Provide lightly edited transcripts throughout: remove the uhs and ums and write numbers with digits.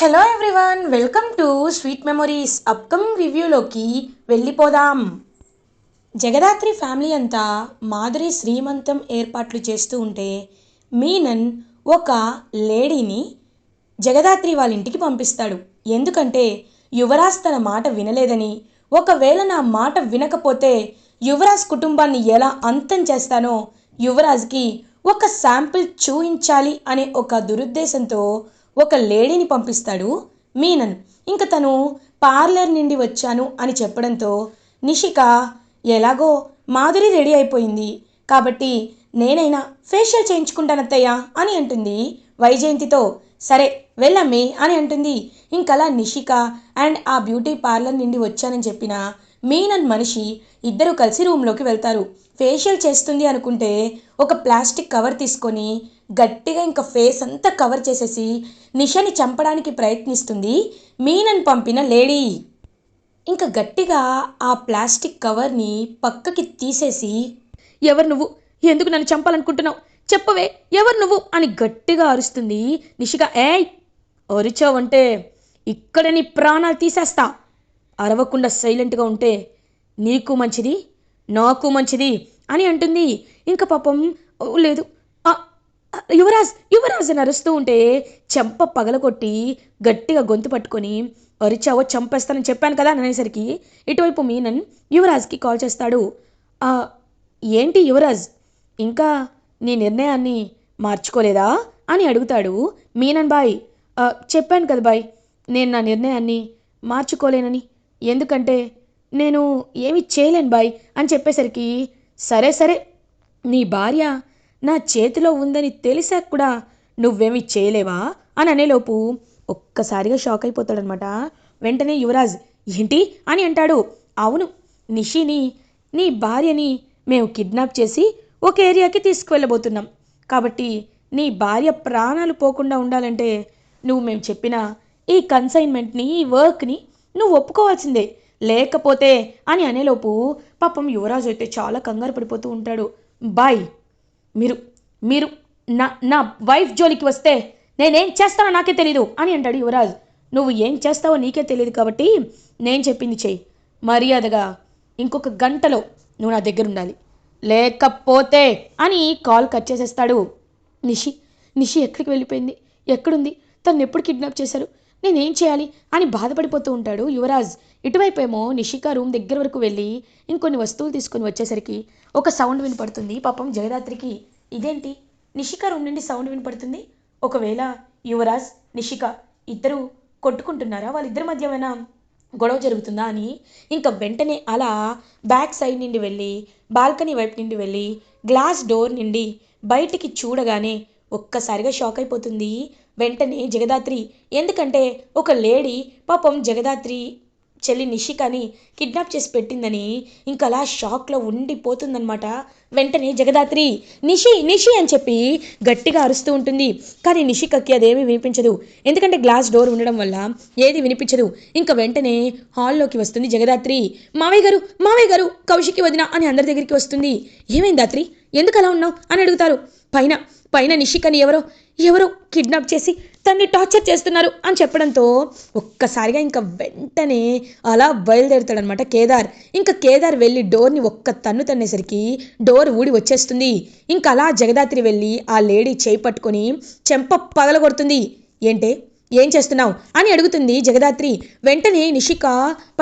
Hello everyone, welcome to sweet memories. Upcoming రివ్యూలోకి వెళ్ళిపోదాం. Jagadhatri family అంతా మాధురి శ్రీమంతం ఏర్పాట్లు చేస్తూ ఉంటే మీనన్ ఒక లేడీని జగదాత్రి వాళ్ళ ఇంటికి పంపిస్తాడు. ఎందుకంటే యువరాజ్ తన మాట వినలేదని, ఒకవేళ నా మాట వినకపోతే యువరాజ్ కుటుంబాన్ని ఎలా అంతం చేస్తానో యువరాజ్కి ఒక శాంపిల్ చూయించాలి అనే ఒక దురుద్దేశంతో ఒక లేడీని పంపిస్తాడు మీనన్. ఇంక తను పార్లర్ నుండి వచ్చాను అని చెప్పడంతో నిషిక ఎలాగో మాధురి రెడీ అయిపోయింది కాబట్టి నేనైనా ఫేషియల్ చేయించుకుంటానత్తయ్య అని అంటుంది వైజయంతితో. సరే వెళ్ళమ్మి అని అంటుంది. ఇంకలా నిషిక అండ్ ఆ బ్యూటీ పార్లర్ నుండి వచ్చానని చెప్పిన మీనన్ మనిషి ఇద్దరు కలిసి రూమ్లోకి వెళ్తారు. ఫేషియల్ చేస్తుంది అనుకుంటే ఒక ప్లాస్టిక్ కవర్ తీసుకొని గట్టిగా ఇంకా ఫేస్ అంతా కవర్ చేసేసి నిషని చంపడానికి ప్రయత్నిస్తుంది మీనన్ పంపిన లేడీ. ఇంకా గట్టిగా ఆ ప్లాస్టిక్ కవర్ని పక్కకి తీసేసి, ఎవరు నువ్వు, ఎందుకు నన్ను చంపాలనుకుంటున్నావు, చెప్పవే ఎవరు నువ్వు అని గట్టిగా అరుస్తుంది నిషిక. ఏయ్ అరిచావంటే ఇక్కడ నీ ప్రాణాలు తీసేస్తా, అరవకుండా సైలెంట్గా ఉంటే నీకు మంచిది నాకు మంచిది అని అంటుంది. ఇంకా పాపం లేదు యువరాజ్ యువరాజ్ అని అరుస్తూ ఉంటే చెంప పగలగొట్టి గట్టిగా గొంతు పట్టుకొని, అరిచావో చంపేస్తానని చెప్పాను కదా అనేసరికి ఇటువైపు మీనన్ యువరాజ్కి కాల్ చేస్తాడు. ఏంటి యువరాజ్, ఇంకా నీ నిర్ణయాన్ని మార్చుకోలేదా అని అడుగుతాడు మీనన్. బాయ్ చెప్పాను కదా బాయ్, నేను నా నిర్ణయాన్ని మార్చుకోలేనని, ఎందుకంటే నేను ఏమి చేయలేను బాయ్ అని చెప్పేసరికి, సరే సరే నీ భార్య నా చేతిలో ఉందని తెలిసాక కూడా నువ్వేమీ చేయలేవా అని అనేలోపు ఒక్కసారిగా షాక్ అయిపోతాడనమాట. వెంటనే యువరాజ్ ఏంటి అని అంటాడు. అవును, నిషిని నీ భార్యని మేము కిడ్నాప్ చేసి ఒక ఏరియాకి తీసుకువెళ్ళబోతున్నాం కాబట్టి నీ భార్య ప్రాణాలు పోకుండా ఉండాలంటే నువ్వు మేము చెప్పిన ఈ కన్సైన్మెంట్ని, ఈ వర్క్ని నువ్వు ఒప్పుకోవాల్సిందే, లేకపోతే అని అనేలోపు పాపం యువరాజు అయితే చాలా కంగారు పడిపోతూ ఉంటాడు. బాయ్ మీరు మీరు నా నా వైఫ్ జోలికి వస్తే నేనేం చేస్తానో నాకే తెలీదు అని అంటాడు యువరాజ్. నువ్వు ఏం చేస్తావో నీకే తెలియదు కాబట్టి నేను చెప్పింది చెయ్యి, మర్యాదగా ఇంకొక గంటలో నువ్వు నా దగ్గర ఉండాలి, లేకపోతే అని కాల్ కట్ చేసేస్తాడు. నిషి నిషి ఎక్కడికి వెళ్ళిపోయింది, ఎక్కడుంది, తను ఎప్పుడు కిడ్నాప్ చేశారు, నేనేం చేయాలి అని బాధపడిపోతూ ఉంటాడు యువరాజ్. ఇటువైపు ఏమో నిషిక రూమ్ దగ్గర వరకు వెళ్ళి ఇంకొన్ని వస్తువులు తీసుకొని వచ్చేసరికి ఒక సౌండ్ వినపడుతుంది పాపం జగదాత్రికి. ఇదేంటి నిషిక రూమ్ నుండి సౌండ్ వినపడుతుంది, ఒకవేళ యువరాజ్ నిషిక ఇద్దరు కొట్టుకుంటున్నారా, వాళ్ళిద్దరి మధ్య ఏమైనా గొడవ జరుగుతుందా అని ఇంకా వెంటనే అలా బ్యాక్ సైడ్ నుండి వెళ్ళి బాల్కనీ వైపు నుండి వెళ్ళి గ్లాస్ డోర్ నుండి బయటికి చూడగానే ఒక్కసారిగా షాక్ అయిపోతుంది వెంటనే జగదాత్రి. ఎందుకంటే ఒక లేడీ పాపం జగదాత్రి చెల్లి నిషికని కిడ్నాప్ చేసి పెట్టిందని ఇంకా అలా షాక్లో ఉండిపోతుందన్నమాట. వెంటనే జగదాత్రి నిషి నిషి అని చెప్పి గట్టిగా అరుస్తూ ఉంటుంది. కానీ నిషికకి అదేమీ వినిపించదు, ఎందుకంటే గ్లాస్ డోర్ ఉండడం వల్ల ఏది వినిపించదు. ఇంకా వెంటనే హాల్లోకి వస్తుంది జగదాత్రి. మావయ్య గారు కౌశికి వదిన అని అందరి దగ్గరికి వస్తుంది. ఏమైంది దాత్రి, ఎందుకు అలా ఉన్నావు అని అడుగుతారు. పైన పైన నిషికని ఎవరో కిడ్నాప్ చేసి తన్ని టార్చర్ చేస్తున్నారు అని చెప్పడంతో ఒక్కసారిగా ఇంకా వెంటనే అలా బయలుదేరుతాడనమాట కేదార్. ఇంకా కేదార్ వెళ్ళి డోర్ని ఒక్క తన్ను తన్నేసరికి డోర్ ఊడి వచ్చేస్తుంది. ఇంకా అలా జగదాత్రి వెళ్ళి ఆ లేడీ చేయి పట్టుకొని చెంప పగలగొడుతుంది. ఏంటే ఏం చేస్తున్నావు అని అడుగుతుంది జగదాత్రి. వెంటనే నిషిక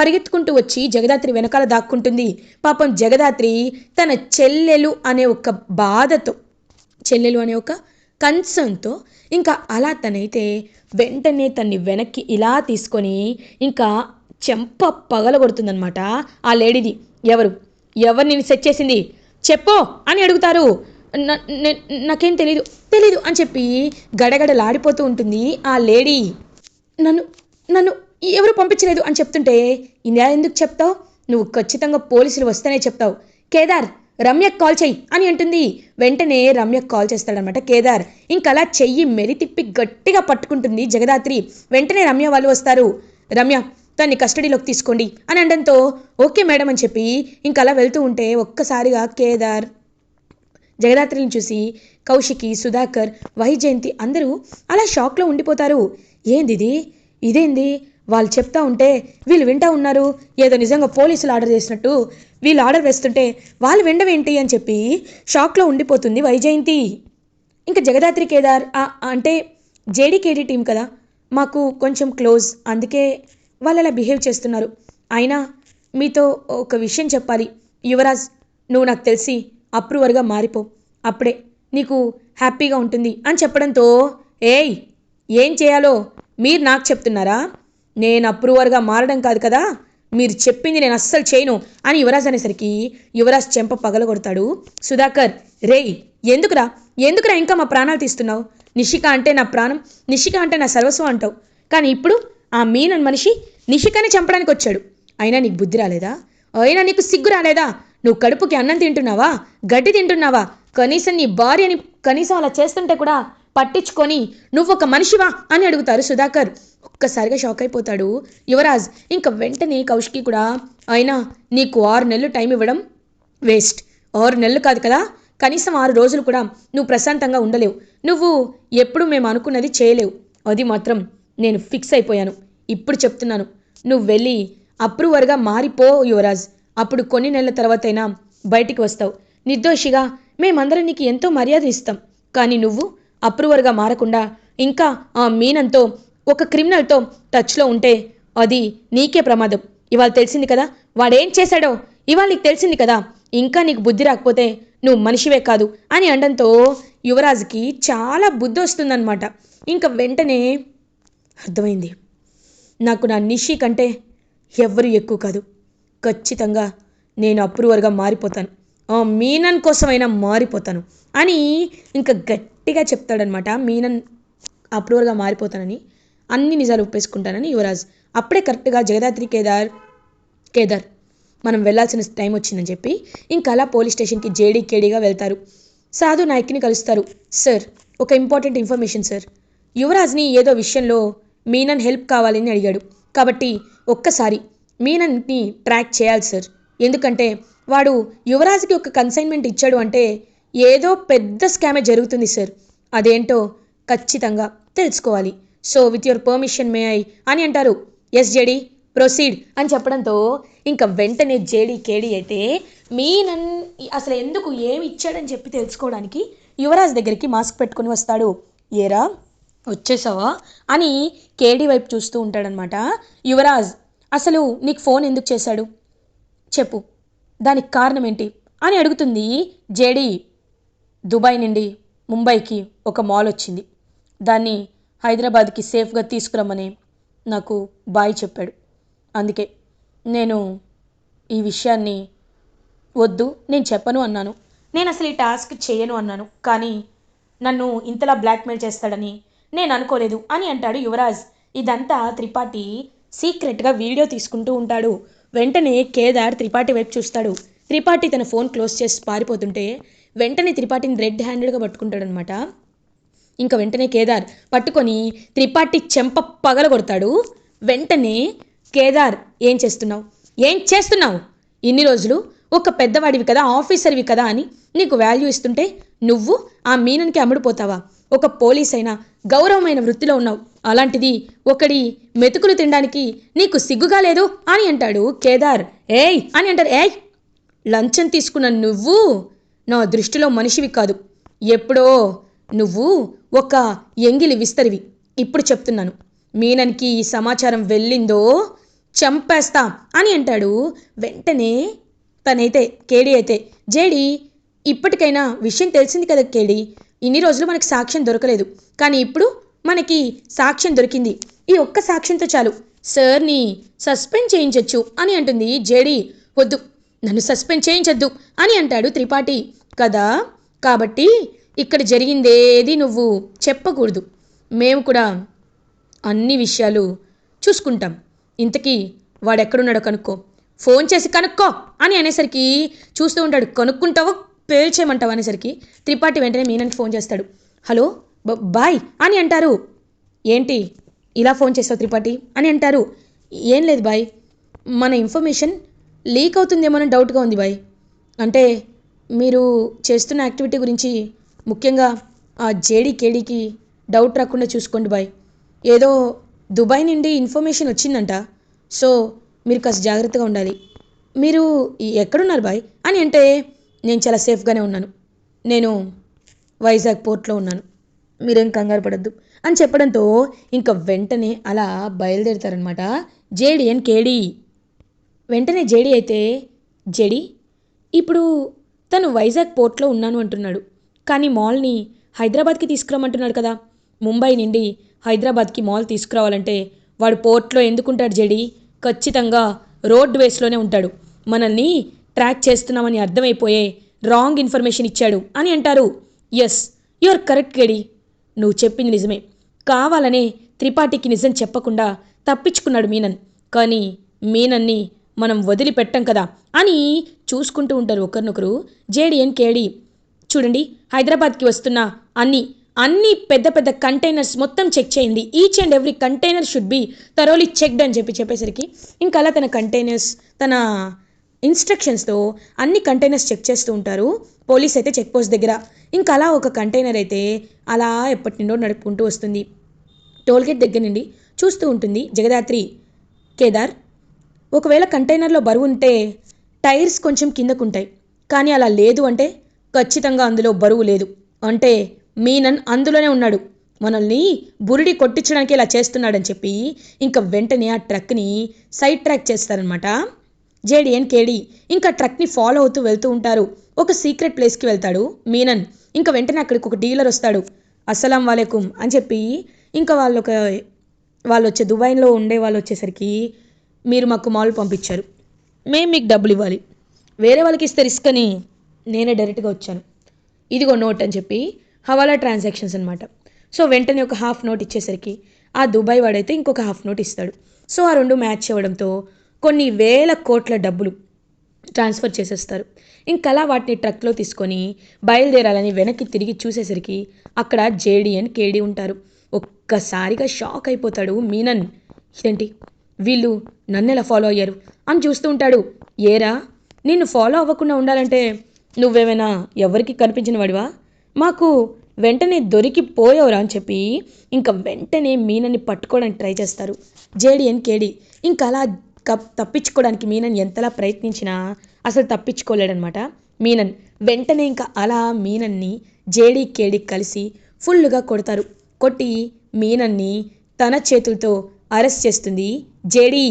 పరిగెత్తుకుంటూ వచ్చి జగదాత్రి వెనకాల దాక్కుంటుంది. పాపం జగదాత్రి తన చెల్లెలు అనే ఒక బాధతో, చెల్లెలు అనే ఒక కన్సర్న్తో ఇంకా అలా తనైతే వెంటనే తన్ని వెనక్కి ఇలా తీసుకొని ఇంకా చెంప పగలగొడుతుందనమాట ఆ లేడీది. ఎవరు నేను సెట్ చేసింది చెప్పు అని అడుగుతారు. నాకేం తెలీదు అని చెప్పి గడగడలాడిపోతూ ఉంటుంది ఆ లేడీ. నన్ను ఎవరు పంపించలేదు అని చెప్తుంటే ఇలా ఎందుకు చెప్తావు, నువ్వు ఖచ్చితంగా పోలీసులు వస్తేనే చెప్తావు, కేదార్ రమ్యకు కాల్ చెయ్యి అని అంటుంది. వెంటనే రమ్యకు కాల్ చేస్తాడనమాట కేదార్. ఇంకలా చెయ్యి మెలి తిప్పి గట్టిగా పట్టుకుంటుంది జగదాత్రి. వెంటనే రమ్య వాళ్ళు వస్తారు. రమ్య తన్ని కస్టడీలోకి తీసుకోండి అని అనడంతో ఓకే మేడం అని చెప్పి ఇంకలా వెళ్తూ ఉంటే ఒక్కసారిగా కేదార్ జగదాత్రిని చూసి కౌశికి, సుధాకర్, వైజయంతి అందరూ అలా షాక్లో ఉండిపోతారు. ఏందిది, ఇదేంది వాళ్ళు చెప్తా ఉంటే వీళ్ళు వింటా ఉన్నారు, ఏదో నిజంగా పోలీసులు ఆర్డర్ చేసినట్టు వీళ్ళు ఆర్డర్ వేస్తుంటే వాళ్ళు వినడమేంటి అని చెప్పి షాక్లో ఉండిపోతుంది వైజయంతి. ఇంకా జగదాత్రి కేదార్ అంటే జేడీకేడీ టీం కదా, మాకు కొంచెం క్లోజ్, అందుకే వాళ్ళు అలా బిహేవ్ చేస్తున్నారు. అయినా మీతో ఒక విషయం చెప్పాలి యువరాజ్, నువ్వు నాకు తెలిసి అప్రూవర్గా మారిపో, అప్పుడే నీకు హ్యాపీగా ఉంటుంది అని చెప్పడంతో, ఏయ్ ఏం చేయాలో మీరు నాకు చెప్తున్నారా? నేను అప్రూవర్గా మారడం కాదు కదా, మీరు చెప్పింది నేను అస్సలు చేయను అని యువరాజ్ అనేసరికి యువరాజ్ చెంప పగలగొడతాడు సుధాకర్. రేయ్ ఎందుకురా ఎందుకురా ఇంకా మా ప్రాణాలు తీస్తున్నావు? నిషిక అంటే నా ప్రాణం, నిషిక అంటే నా సర్వస్వం అంటావు, కానీ ఇప్పుడు ఆ మీనన్ మనిషి నిషికని చంపడానికి వచ్చాడు. అయినా నీకు బుద్ధి రాలేదా? అయినా నీకు సిగ్గు రాలేదా? నువ్వు కడుపుకి అన్నం తింటున్నావా, గడ్డి తింటున్నావా? కనీసం నీ భార్యని కనీసం అలా చేస్తుంటే కూడా పట్టించుకొని నువ్వు ఒక మనిషివా అని అడుగుతారు సుధాకర్. ఒక్కసారిగా షాక్ అయిపోతాడు యువరాజ్. ఇంకా వెంటనే కౌశికి కూడా, అయినా నీకు 6 నెలలు టైం ఇవ్వడం వేస్ట్. 6 నెలలు కాదు కదా, కనీసం 6 రోజులు కూడా నువ్వు ప్రశాంతంగా ఉండలేవు. నువ్వు ఎప్పుడు మేము అనుకున్నది చేయలేవు. అది మాత్రం నేను ఫిక్స్ అయిపోయాను. ఇప్పుడు చెప్తున్నాను, నువ్వు వెళ్ళి అప్రూవర్గా మారిపో యువరాజ్. అప్పుడు కొన్ని నెలల తర్వాతైనా బయటికి వస్తావు. నిర్దోషిగా మేమందరం నీకు ఎంతో మర్యాద ఇస్తాం. కానీ నువ్వు అప్రూవర్గా మారకుండా ఇంకా ఆ మీనంతో, ఒక క్రిమినల్తో టచ్లో ఉంటే అది నీకే ప్రమాదం. ఇవాళ తెలిసింది కదా వాడేం చేశాడో, ఇవాళ నీకు తెలిసింది కదా, ఇంకా నీకు బుద్ధి రాకపోతే నువ్వు మనిషివే కాదు అని అనడంతో యువరాజ్కి చాలా బుద్ధి వస్తుందన్నమాట. ఇంకా వెంటనే అర్థమైంది, నాకు నా నిషి కంటే ఎవ్వరు ఎక్కువ కాదు, ఖచ్చితంగా నేను అప్రూవర్గా మారిపోతాను, ఆ మీనన్ కోసమైనా మారిపోతాను అని ఇంకా గట్టిగా చెప్తాడనమాట. మీనన్ అప్రూవర్గా మారిపోతానని, అన్ని నిజాలు ఒప్పేసుకుంటానని యువరాజ్. అప్పుడే కరెక్ట్గా జగదాత్రి కేదార్ మనం వెళ్ళాల్సిన టైం వచ్చిందని చెప్పి ఇంకా అలా పోలీస్ స్టేషన్కి జేడీకేడీగా వెళ్తారు. సాధు నాయక్ని కలుస్తారు. సార్, ఒక ఇంపార్టెంట్ ఇన్ఫర్మేషన్ సార్, యువరాజ్ని ఏదో విషయంలో మీనన్ హెల్ప్ కావాలని అడిగాడు, కాబట్టి ఒక్కసారి మీనన్ని ట్రాక్ చేయాలి సార్. ఎందుకంటే వాడు యువరాజ్కి ఒక కన్సైన్మెంట్ ఇచ్చాడు అంటే ఏదో పెద్ద స్కామే జరుగుతుంది సార్, అదేంటో ఖచ్చితంగా తెలుసుకోవాలి. So with your permission may I అని అంటారు. ఎస్ జేడీ, ప్రొసీడ్ అని చెప్పడంతో ఇంకా వెంటనే జేడీకేడీ అయితే మీనన్ అసలు ఎందుకు ఏమి ఇచ్చాడని చెప్పి తెలుసుకోవడానికి యువరాజ్ దగ్గరికి మాస్క్ పెట్టుకుని వస్తాడు. ఏరా వచ్చేసావా అని కేడీ వైపు చూస్తూ ఉంటాడనమాట. యువరాజ్, అసలు నీకు ఫోన్ ఎందుకు చేశాడు చెప్పు, దానికి కారణం ఏంటి అని అడుగుతుంది జేడీ. దుబాయ్ నుండి ముంబైకి ఒక మాల్ వచ్చింది, దాన్ని హైదరాబాద్కి సేఫ్గా తీసుకురమ్మని నాకు బాయ్ చెప్పాడు. అందుకే నేను ఈ విషయాన్ని వద్దు నేను చెప్పను అన్నాను. నేను అసలు ఈ టాస్క్ చేయను అన్నాను, కానీ నన్ను ఇంతలా బ్లాక్మెయిల్ చేస్తాడని నేను అనుకోలేదు అని అంటాడు యువరాజ్. ఇదంతా త్రిపాఠి సీక్రెట్గా వీడియో తీసుకుంటూ ఉంటాడు. వెంటనే కేదార్ త్రిపాఠి వైపు చూస్తాడు. త్రిపాఠి తన ఫోన్ క్లోజ్ చేసి పారిపోతుంటే వెంటనే త్రిపాఠిని రెడ్ హ్యాండెడ్గా పట్టుకుంటాడనమాట. ఇంకా వెంటనే కేదార్ పట్టుకొని త్రిపాఠి చెంప పగలగొడతాడు. వెంటనే కేదార్, ఏం చేస్తున్నావు? ఇన్ని రోజులు ఒక పెద్దవాడివి కదా, ఆఫీసర్వి కదా అని నీకు వాల్యూ ఇస్తుంటే నువ్వు ఆ మీనన్కి అమ్ముడుపోతావా? ఒక పోలీస్ అయినా గౌరవమైన వృత్తిలో ఉన్నావు, అలాంటిది ఒకడి మెతుకులు తినడానికి నీకు సిగ్గుగా లేదు అని అంటాడు కేదార్. ఏయ్ అని అంటారు. ఏయ్, లంచం తీసుకున్న నువ్వు నా దృష్టిలో మనిషివి కాదు, ఎప్పుడో నువ్వు ఒక ఎంగిలి విస్తరివి. ఇప్పుడు చెప్తున్నాను, మీనన్కి ఈ సమాచారం వెళ్ళిందో చంపేస్తా అని అంటాడు. వెంటనే తనైతే కేడీ అయితే, జేడీ ఇప్పటికైనా విషయం తెలిసింది కదా కేడీ, ఇన్ని రోజులు మనకి సాక్ష్యం దొరకలేదు, కానీ ఇప్పుడు మనకి సాక్ష్యం దొరికింది, ఈ ఒక్క సాక్ష్యంతో చాలు సార్ని సస్పెండ్ చేయించవచ్చు అని అంటుంది జేడీ. వద్దు, నన్ను సస్పెండ్ చేయించొద్దు అని అంటాడు త్రిపాఠి. కదా, కాబట్టి ఇక్కడ జరిగిందేది నువ్వు చెప్పకూడదు, మేము కూడా అన్ని విషయాలు చూసుకుంటాం. ఇంతకీ వాడెక్కడున్నాడో కనుక్కో, ఫోన్ చేసి కనుక్కో అని అనేసరికి చూస్తూ ఉంటాడు. కనుక్కుంటావో పేల్చేయమంటావు అనేసరికి త్రిపాఠి వెంటనే మీనన్కి ఫోన్ చేస్తాడు. హలో బాయ్ అని అంటారు. ఏంటి ఇలా ఫోన్ చేస్తావు త్రిపాఠి అని అంటారు. ఏం లేదు బాయ్, మన ఇన్ఫర్మేషన్ లీక్ అవుతుందేమోనని డౌట్గా ఉంది బాయ్. అంటే మీరు చేస్తున్న యాక్టివిటీ గురించి ముఖ్యంగా ఆ జేడీకేడీకి డౌట్ రాకుండా చూసుకోండి బాయ్. ఏదో దుబాయ్ నుండి ఇన్ఫర్మేషన్ వచ్చిందంట. సో మీరు కాస్త జాగ్రత్తగా ఉండాలి. మీరు ఎక్కడున్నారు బాయ్ అని అంటే, నేను చాలా సేఫ్గానే ఉన్నాను, నేను వైజాగ్ పోర్ట్లో ఉన్నాను, మీరేం కంగారు పడద్దు అని చెప్పడంతో ఇంకా వెంటనే అలా బయలుదేరుతారనమాట జేడి అండ్ కేడి. వెంటనే జేడి అయితే, జేడి ఇప్పుడు తను వైజాగ్ పోర్ట్లో ఉన్నాను అంటున్నాడు, కానీ మాల్ని హైదరాబాద్కి తీసుకురమ్మంటున్నాడు కదా. ముంబై నుండి హైదరాబాద్కి మాల్ తీసుకురావాలంటే వాడు పోర్ట్లో ఎందుకుంటాడు జేడి? ఖచ్చితంగా రోడ్ వేస్లోనే ఉంటాడు. మనల్ని ట్రాక్ చేస్తున్నామని అర్థమైపోయే రాంగ్ ఇన్ఫర్మేషన్ ఇచ్చాడు అని అంటారు. ఎస్, యు ఆర్ కరెక్ట్ కేడి, నువ్వు చెప్పింది నిజమే. కావాలనే త్రిపాఠికి నిజం చెప్పకుండా తప్పించుకున్నాడు మీనన్. కానీ మీనన్ని మనం వదిలిపెట్టం కదా అని చూసుకుంటూ ఉంటారు ఒకరినొకరు జేడి అండ్ కేడి. చూడండి, హైదరాబాద్కి వస్తున్న అన్ని పెద్ద పెద్ద కంటైనర్స్ మొత్తం చెక్ చేయండి. Each and every container should be thoroughly checked అని చెప్పేసరికి ఇంకా అలా తన కంటైనర్స్, తన ఇన్స్ట్రక్షన్స్తో అన్ని కంటైనర్స్ చెక్ చేస్తూ ఉంటారు పోలీస్ అయితే చెక్ పోస్ట్ దగ్గర. ఇంకా అలా ఒక కంటైనర్ అయితే అలా ఎప్పటి నుండో నడుపుకుంటూ వస్తుంది. టోల్గేట్ దగ్గర నుండి చూస్తూ ఉంటుంది జగదాత్రి. కేదార్, ఒకవేళ కంటైనర్లో బరువు ఉంటే టైర్స్ కొంచెం కిందకుంటాయి, కానీ అలా లేదు అంటే ఖచ్చితంగా అందులో బరువు లేదు అంటే మీనన్ అందులోనే ఉన్నాడు, మనల్ని బురిడి కొట్టించడానికి ఇలా చేస్తున్నాడని చెప్పి ఇంకా వెంటనే ఆ ట్రక్ని సైడ్ ట్రాక్ చేస్తారనమాట జేడి అండ్ కేడి. ఇంకా ట్రక్ని ఫాలో అవుతూ వెళ్తూ ఉంటారు. ఒక సీక్రెట్ ప్లేస్కి వెళ్తాడు మీనన్. ఇంకా వెంటనే అక్కడికి ఒక డీలర్ వస్తాడు. అస్సలాం వాలేకుమ్ అని చెప్పి ఇంకా వాళ్ళు వచ్చే దుబాయ్లో ఉండే వాళ్ళు వచ్చేసరికి, మీరు మాకు మాల్ పంపించారు, మేము మీకు డబ్బులు ఇవ్వాలి, వేరే వాళ్ళకి ఇస్తే రిస్క్ అని నేనే డైరెక్ట్గా వచ్చాను, ఇదిగో నోట్ అని చెప్పి హవాలా ట్రాన్సాక్షన్స్ అనమాట. సో వెంటనే ఒక హాఫ్ నోట్ ఇచ్చేసరికి ఆ దుబాయ్ వాడైతే ఇంకొక హాఫ్ నోట్ ఇస్తాడు. సో ఆ రెండు మ్యాచ్ అవ్వడంతో కొన్ని వేల కోట్ల డబ్బులు ట్రాన్స్ఫర్ చేసేస్తారు. ఇంకలా వాటిని ట్రక్లో తీసుకొని బయలుదేరాలని వెనక్కి తిరిగి చూసేసరికి అక్కడ జేడి అండ్ కేడి ఉంటారు. ఒక్కసారిగా షాక్ అయిపోతాడు మీనన్. ఇదేంటి, వీళ్ళు నన్ను ఎలా ఫాలో అయ్యారు అని చూస్తూ ఉంటాడు. ఏరా, నిన్ను ఫాలో అవ్వకుండా ఉండాలంటే నువ్వేమైనా ఎవరికి కనిపించిన వాడివా? మాకు వెంటనే దొరికిపోయావురా అని చెప్పి ఇంకా వెంటనే మీనన్ని పట్టుకోవడానికి ట్రై చేస్తారు జేడి అండ్ కేడి. ఇంకా అలా తప్పించుకోవడానికి మీనన్ ఎంతలా ప్రయత్నించినా అసలు తప్పించుకోలేడనమాట మీనన్. వెంటనే ఇంకా అలా మీనన్ని జేడి కేడి కలిసి ఫుల్గా కొడతారు. కొట్టి మీనన్ని తన చేతులతో అరెస్ట్ చేస్తుంది జేడి.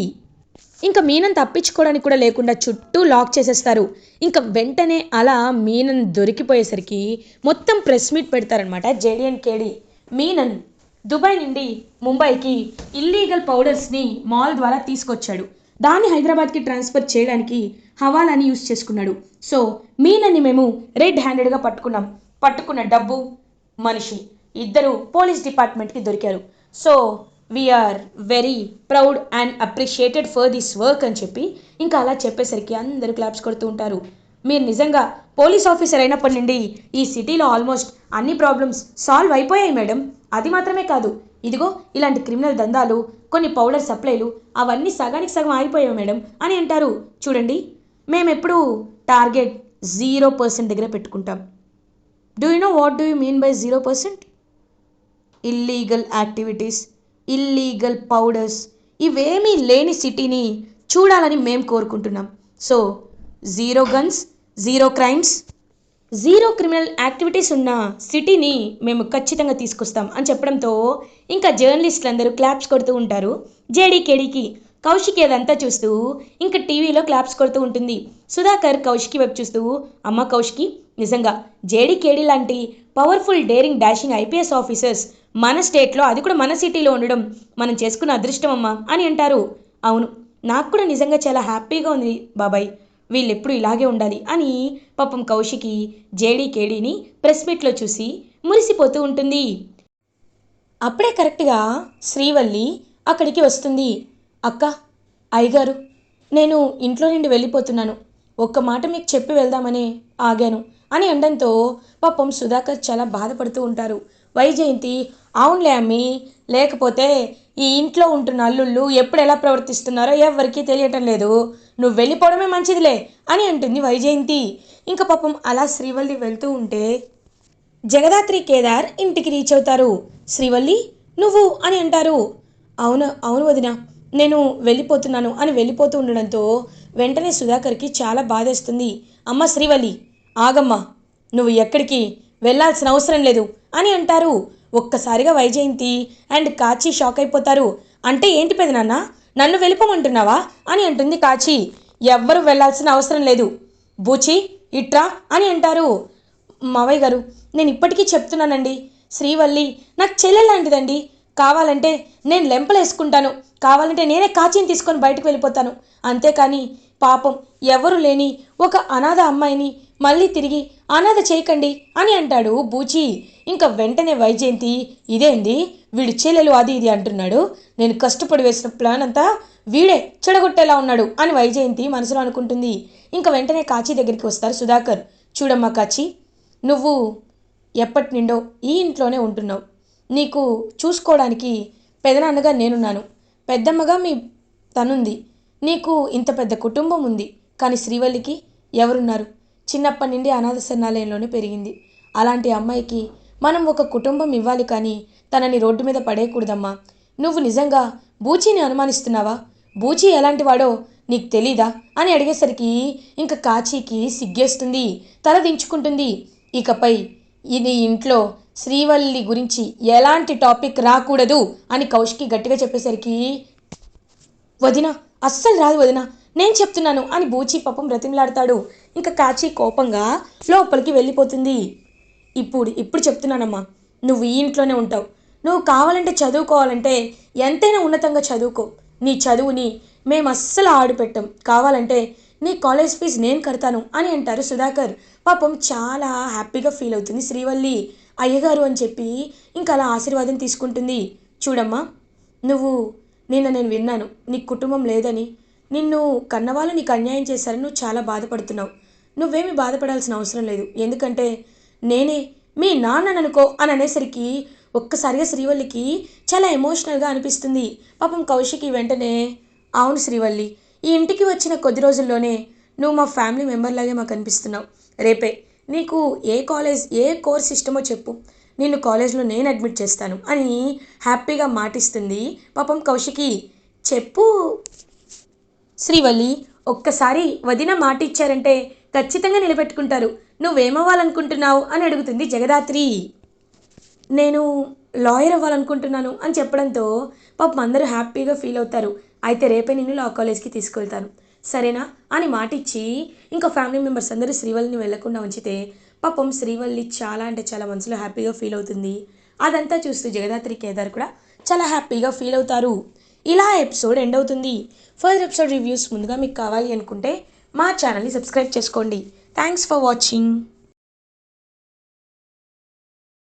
ఇంకా మీనన్ తప్పించుకోవడానికి కూడా లేకుండా చుట్టూ లాక్ చేసేస్తారు. ఇంకా వెంటనే అలా మీనన్ దొరికిపోయేసరికి మొత్తం ప్రెస్ మీట్ పెడతారనమాట జేడి అండ్ కేడి. మీనన్ దుబాయ్ నుండి ముంబైకి ఇల్లీగల్ పౌడర్స్ని మాల్ ద్వారా తీసుకొచ్చాడు, దాన్ని హైదరాబాద్కి ట్రాన్స్ఫర్ చేయడానికి హవాలాని యూజ్ చేసుకున్నాడు. సో మీనన్ని మేము రెడ్ హ్యాండెడ్గా పట్టుకున్న డబ్బు, మనిషి ఇద్దరు పోలీస్ డిపార్ట్మెంట్కి దొరికారు. So we are very proud and appreciated for this work అని చెప్పి ఇంకా అలా చెప్పేసరికి అందరూ క్లాప్స్ కొడుతూ ఉంటారు. మీరు నిజంగా పోలీస్ ఆఫీసర్ అయినప్పటి నుండి ఈ సిటీలో ఆల్మోస్ట్ అన్ని ప్రాబ్లమ్స్ సాల్వ్ అయిపోయాయి మేడం. అది మాత్రమే కాదు, ఇదిగో ఇలాంటి క్రిమినల్ దందాలు, కొన్ని పౌడర్ సప్లైలు అవన్నీ సగానికి సగం ఆగిపోయాయి మేడం అని అంటారు. చూడండి, మేమెప్పుడు టార్గెట్ 0% దగ్గర పెట్టుకుంటాం. Do you know what do you mean by 0%? Illegal activities, illegal powders ఇవేమీ లేని సిటీని చూడాలని మేము కోరుకుంటున్నాం. So 0 guns, 0 crimes, 0 criminal activities ఉన్న సిటీని మేము ఖచ్చితంగా తీసుకొస్తాం అని చెప్పడంతో ఇంకా జర్నలిస్టులు అందరూ క్లాప్స్ కొడుతూ ఉంటారు జేడి కేడికి. కౌశికి అదంతా చూస్తూ ఇంకా టీవీలో క్లాప్స్ కొడుతూ ఉంటుంది. సుధాకర్ కౌశికి వైపు చూస్తూ, అమ్మ కౌశికి, నిజంగా జేడి కేడి లాంటి powerful daring dashing IPS officers మన స్టేట్లో, అది కూడా మన సిటీలో ఉండడం మనం చేసుకున్న అదృష్టం అమ్మా అని అంటారు. అవును, నాకు కూడా నిజంగా చాలా హ్యాపీగా ఉంది బాబాయ్, వీళ్ళెప్పుడు ఇలాగే ఉండాలి అని పాపం కౌశికి జేడి కేడీని ప్రెస్ మీట్లో చూసి మురిసిపోతూ ఉంటుంది. అప్పుడే కరెక్ట్గా శ్రీవల్లి అక్కడికి వస్తుంది. అక్క, అయ్యగారు, నేను ఇంట్లో నుండి వెళ్ళిపోతున్నాను, ఒక్క మాట మీకు చెప్పి వెళ్దామని ఆగాను అని అనడంతో పాపం సుధాకర్ చాలా బాధపడుతూ ఉంటారు. వైజయంతి, అవునులే అమ్మి, లేకపోతే ఈ ఇంట్లో ఉంటున్న అల్లుళ్ళు ఎప్పుడు ఎలా ప్రవర్తిస్తున్నారో ఎవరికీ తెలియటం లేదు, నువ్వు వెళ్ళిపోవడమే మంచిదిలే అని అంటుంది వైజయంతి. ఇంకా పాపం అలా శ్రీవల్లి వెళ్తూ ఉంటే జగదాత్రి కేదార్ ఇంటికి రీచ్ అవుతారు. శ్రీవల్లి, నువ్వు అని అంటారు. అవును అవును వదిన, నేను వెళ్ళిపోతున్నాను అని వెళ్ళిపోతూ ఉండడంతో వెంటనే సుధాకర్కి చాలా బాధేస్తుంది. అమ్మ శ్రీవల్లి, ఆగమ్మా, నువ్వు ఎక్కడికి వెళ్ళాల్సిన అవసరం లేదు అని అంటారు. ఒక్కసారిగా వైజయంతి అండ్ కాచి షాక్ అయిపోతారు. అంటే ఏంటి పెదనాన్న, నన్ను వెళ్ళిపోమంటున్నావా అని అంటుంది కాచి. ఎవ్వరూ వెళ్ళాల్సిన అవసరం లేదు, బూచి ఇట్రా అని అంటారు. మావయ్య గారు, నేను ఇప్పటికీ చెప్తున్నానండి, శ్రీవల్లి నాకు చెల్లెలాంటిదండి. కావాలంటే నేను లెంపలేసుకుంటాను, కావాలంటే నేనే కాచిని తీసుకొని బయటకు వెళ్ళిపోతాను. అంతేకాని పాపం ఎవరు లేని ఒక అనాథ అమ్మాయిని మళ్ళీ తిరిగి అనాథ చేయకండి అని అంటాడు బూచి. ఇంకా వెంటనే వైజయంతి, ఇదేంది వీడు చెల్లెలు అది ఇది అంటున్నాడు, నేను కష్టపడి వేసిన ప్లాన్ అంతా వీడే చెడగొట్టేలా ఉన్నాడు అని వైజయంతి మనసులో అనుకుంటుంది. ఇంకా వెంటనే కాచి దగ్గరికి వస్తారు సుధాకర్. చూడమ్మా కాచి, నువ్వు ఎప్పటి నుండో ఈ ఇంట్లోనే ఉంటున్నావు. నీకు చూసుకోవడానికి పెదనాన్నగా నేనున్నాను, పెద్దమ్మగా మీ తనుంది, నీకు ఇంత పెద్ద కుటుంబం ఉంది. కానీ శ్రీవల్లికి ఎవరున్నారు? చిన్నప్పటి నుండి అనాథ శరణాలయంలోనే పెరిగింది. అలాంటి అమ్మాయికి మనం ఒక కుటుంబం ఇవ్వాలి, కానీ తనని రోడ్డు మీద పడేయకూడదమ్మా. నువ్వు నిజంగా బూచీని అనుమానిస్తున్నావా? బూచీ ఎలాంటి వాడో నీకు తెలీదా అని అడిగేసరికి ఇంకా కాచీకి సిగ్గేస్తుంది, తల దించుకుంటుంది. ఇకపై ఇది ఇంట్లో శ్రీవల్లి గురించి ఎలాంటి టాపిక్ రాకూడదు అని కౌశికి గట్టిగా చెప్పేసరికి, వదిన అస్సలు రాదు వదిన, నేను చెప్తున్నాను అని బూచి పాపం బ్రతిమలాడతాడు. ఇంకా కాచి కోపంగా లోపలికి వెళ్ళిపోతుంది. ఇప్పుడు చెప్తున్నానమ్మా, నువ్వు ఈ ఇంట్లోనే ఉంటావు. నువ్వు కావాలంటే చదువుకోవాలంటే ఎంతైనా ఉన్నతంగా చదువుకో. నీ చదువుని మేము అస్సలు ఆడుపెట్టాం, కావాలంటే నీ కాలేజ్ ఫీజు నేను కడతాను అని అంటారు సుధాకర్. పాపం చాలా హ్యాపీగా ఫీల్ అవుతుంది శ్రీవల్లి. అయ్యగారు అని చెప్పి ఇంకా అలా ఆశీర్వాదం తీసుకుంటుంది. చూడమ్మా, నువ్వు నేను విన్నాను నీకు కుటుంబం లేదని, నిన్ను కన్నవాళ్ళు నీకు అన్యాయం చేశారని నువ్వు చాలా బాధపడుతున్నావు. నువ్వేమీ బాధపడాల్సిన అవసరం లేదు, ఎందుకంటే నేనే మీ నాన్నననుకో అని అనేసరికి ఒక్కసారిగా శ్రీవల్లికి చాలా ఎమోషనల్గా అనిపిస్తుంది. పాపం కౌశికి వెంటనే, అవును శ్రీవల్లి, ఈ ఇంటికి వచ్చిన కొద్ది రోజుల్లోనే నువ్వు మా ఫ్యామిలీ మెంబర్లాగే మాకు అనిపిస్తున్నావు. రేపే నీకు ఏ కోర్స్ ఇష్టమో చెప్పు, నిన్ను కాలేజ్లో నేను అడ్మిట్ చేస్తాను అని హ్యాపీగా మాటిస్తుంది పాపం కౌశికి. చెప్పు శ్రీవల్లి, ఒక్కసారి వదిన మాట ఇచ్చారంటే ఖచ్చితంగా నిలబెట్టుకుంటారు. నువ్వేమవ్వాలనుకుంటున్నావు అని అడుగుతుంది జగదాత్రి. నేను లాయర్ అవ్వాలనుకుంటున్నాను అని చెప్పడంతో పాపం అందరూ హ్యాపీగా ఫీల్ అవుతారు. అయితే రేపే నిన్ను లా కాలేజ్కి తీసుకెళ్తాను, సరేనా అని మాటిచ్చి ఇంకా ఫ్యామిలీ మెంబర్స్ అందరూ శ్రీవల్లిని వెళ్లకుండా ఉంచితే పాపం శ్రీవల్లి చాలా అంటే చాలా మనసులో హ్యాపీగా ఫీల్ అవుతుంది. అదంతా చూస్తూ జగదాత్రి కేదార్ కూడా చాలా హ్యాపీగా ఫీల్ అవుతారు. ఇలా ఎపిసోడ్ ఎండ్ అవుతుంది. ఫర్దర్ ఎపిసోడ్ రివ్యూస్ ముందుగా మీకు కావాలి అనుకుంటే మా ఛానల్ని సబ్స్క్రైబ్ చేసుకోండి. Thanks for watching.